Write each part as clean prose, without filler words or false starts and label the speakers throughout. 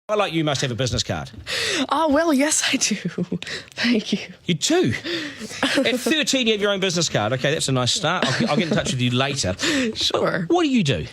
Speaker 1: I like you must have a business card.
Speaker 2: Well, yes, I do. Thank you.
Speaker 1: You do? At 13, you have your own business card. Okay, that's a nice start. I'll get in touch with you later.
Speaker 2: Sure.
Speaker 1: What do you do?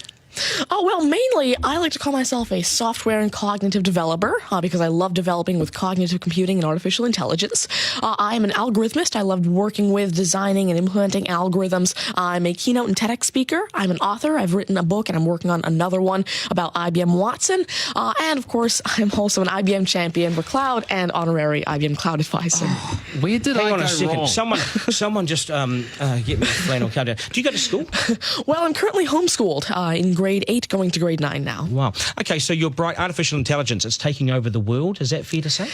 Speaker 2: Well, mainly, I like to call myself a software and cognitive developer because I love developing with cognitive computing and artificial intelligence. I am an algorithmist. I love working with, designing, and implementing algorithms. I'm a keynote and TEDx speaker. I'm an author. I've written a book, and I'm working on another one about IBM Watson. And, of course, I'm also an IBM champion for cloud and honorary IBM cloud advisor.
Speaker 3: Where did
Speaker 1: Hang
Speaker 3: I
Speaker 1: on
Speaker 3: go
Speaker 1: a second.
Speaker 3: wrong?
Speaker 1: Someone just get me a flannel countdown. Do you go to school?
Speaker 2: Well, I'm currently homeschooled in grade 8, going to grade 9 now.
Speaker 1: Wow. Okay, so your bright artificial intelligence, it's taking over the world. Is that fair to say?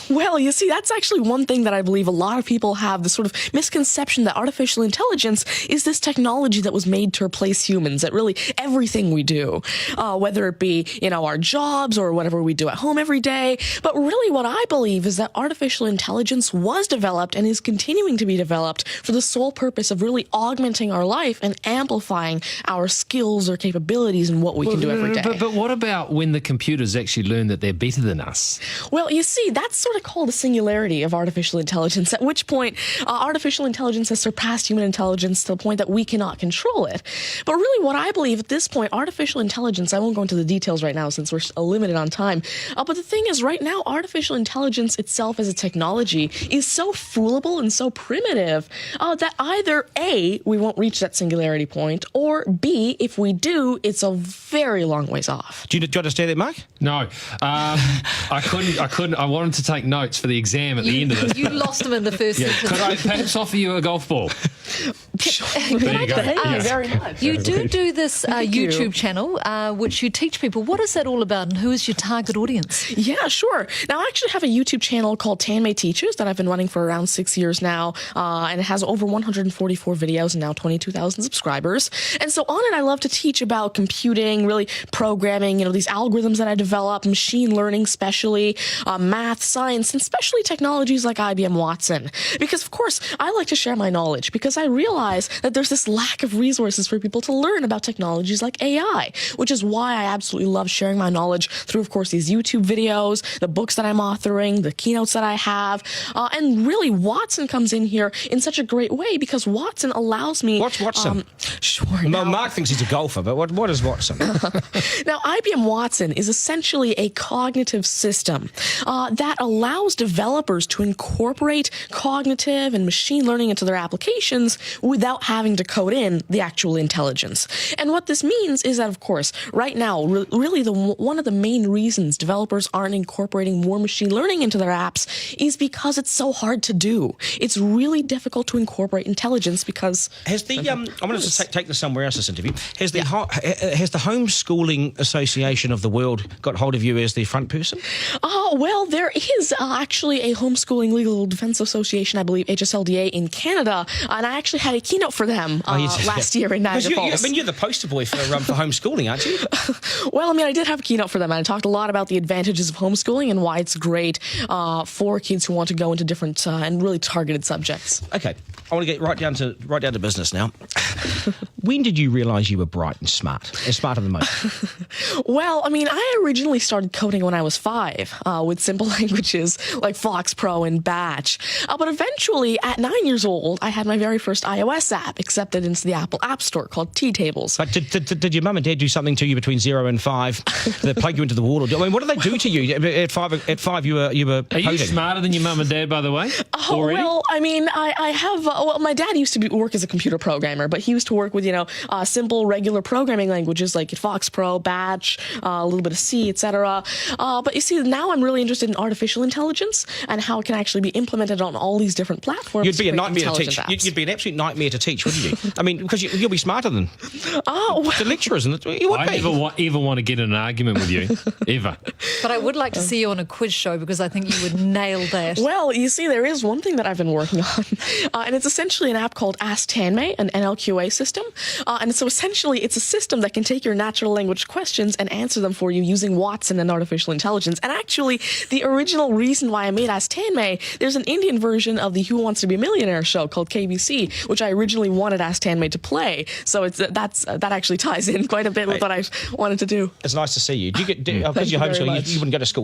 Speaker 2: Well, you see, that's actually one thing that I believe a lot of people have, this sort of misconception that artificial intelligence is this technology that was made to replace humans at really everything we do, whether it be, our jobs or whatever we do at home every day. But really what I believe is that artificial intelligence was developed and is continuing to be developed for the sole purpose of really augmenting our life and amplifying our skills or capabilities and what we can do every day.
Speaker 3: But what about when the computers actually learn that they're better than us?
Speaker 2: Well, you see, that's sort of called a singularity of artificial intelligence, at which point artificial intelligence has surpassed human intelligence to the point that we cannot control it. But really what I believe at this point, artificial intelligence, I won't go into the details right now since we're limited on time, but the thing is right now, artificial intelligence itself as a technology is so foolable and so primitive that either A, we won't reach that singularity point, or B, if we do, it's a very long ways off.
Speaker 1: Do you understand that, Mark?
Speaker 3: No, I couldn't. I wanted to take notes for the exam at the end of this.
Speaker 4: You lost them in the first sentence.
Speaker 3: Could I perhaps offer you a golf ball?
Speaker 2: There you go. Thank you very much.
Speaker 4: You do this YouTube channel, which you teach people. What is that all about, and who is your target audience?
Speaker 2: Yeah, sure. Now, I actually have a YouTube channel called Tanmay Teaches that I've been running for around 6 years now, and it has over 144 videos and now 22,000 subscribers. And so on it, I love to teach about computing, really programming, these algorithms that I develop, machine learning especially, math, science, and especially technologies like IBM Watson. Because, of course, I like to share my knowledge because I realize that there's this lack of resources for people to learn about technologies like AI, which is why I absolutely love sharing my knowledge through, of course, these YouTube videos, the books that I'm authoring, the keynotes that I have, and really Watson comes in here in such a great way because Watson allows me...
Speaker 1: What's Watson?
Speaker 2: Sure.
Speaker 1: Mark thinks he's a golfer, but what is Watson?
Speaker 2: Now, IBM Watson is essentially a cognitive system that allows developers to incorporate cognitive and machine learning into their applications without having to code in the actual intelligence. And what this means is that, of course, right now, really one of the main reasons developers aren't incorporating more machine learning into their apps is because it's so hard to do. It's really difficult to incorporate intelligence because...
Speaker 1: Has the I'm going to take this somewhere else, this interview. Has the Homeschooling Association of the World got hold of you as the front person?
Speaker 2: Well, there is actually a Homeschooling Legal Defense Association, I believe, HSLDA in Canada, and I actually had a keynote for them last year in Niagara Falls.
Speaker 1: You're the poster boy for homeschooling, aren't you?
Speaker 2: Well, I did have a keynote for them, and I talked a lot about the advantages of homeschooling and why it's great for kids who want to go into different and really targeted subjects.
Speaker 1: Okay, I want to get right down to business now. When did you realise you were bright and smart, and smarter than most?
Speaker 2: Well, I originally started coding when I was 5 with simple languages like Fox Pro and Batch. But eventually, at 9 years old, I had my very first iOS app accepted into the Apple App Store called T-Tables.
Speaker 1: But did your mum and dad do something to you between 0 and 5 that plug you into the wall? What did they do to you at 5? At 5, you were
Speaker 3: Are you smarter than your mum and dad, by the way? Already?
Speaker 2: Well, I have. My dad used to work as a computer programmer, but he used to work with simple regular programming languages like Fox Pro, Batch, a little bit of C, etc. But you see, now I'm really interested in artificial intelligence and how it can actually be implemented on all these different platforms.
Speaker 1: You'd be a nightmare to teach. You'd be an absolute nightmare to teach, wouldn't you? Because you'll be smarter than the lecturers, and you would
Speaker 3: I
Speaker 1: be.
Speaker 3: never ever want to get in an argument with you, ever.
Speaker 4: But I would like to see you on a quiz show because I think you would nail that.
Speaker 2: Well, you see, there is one thing that I've been working on, and it's essentially an app called Ask Tanmay, an NLQA system. And so essentially, it's a system that can take your natural language questions and answer them for you using Watson and artificial intelligence. And actually, the original reason why I made Ask Tanmay, there's an Indian version of the Who Wants to Be a Millionaire show called KBC, which I originally wanted Ask Tanmay to play. So that actually ties in quite a bit with what I wanted to do.
Speaker 1: It's nice to see you. Do you get because you're homeschooling, you wouldn't go to school.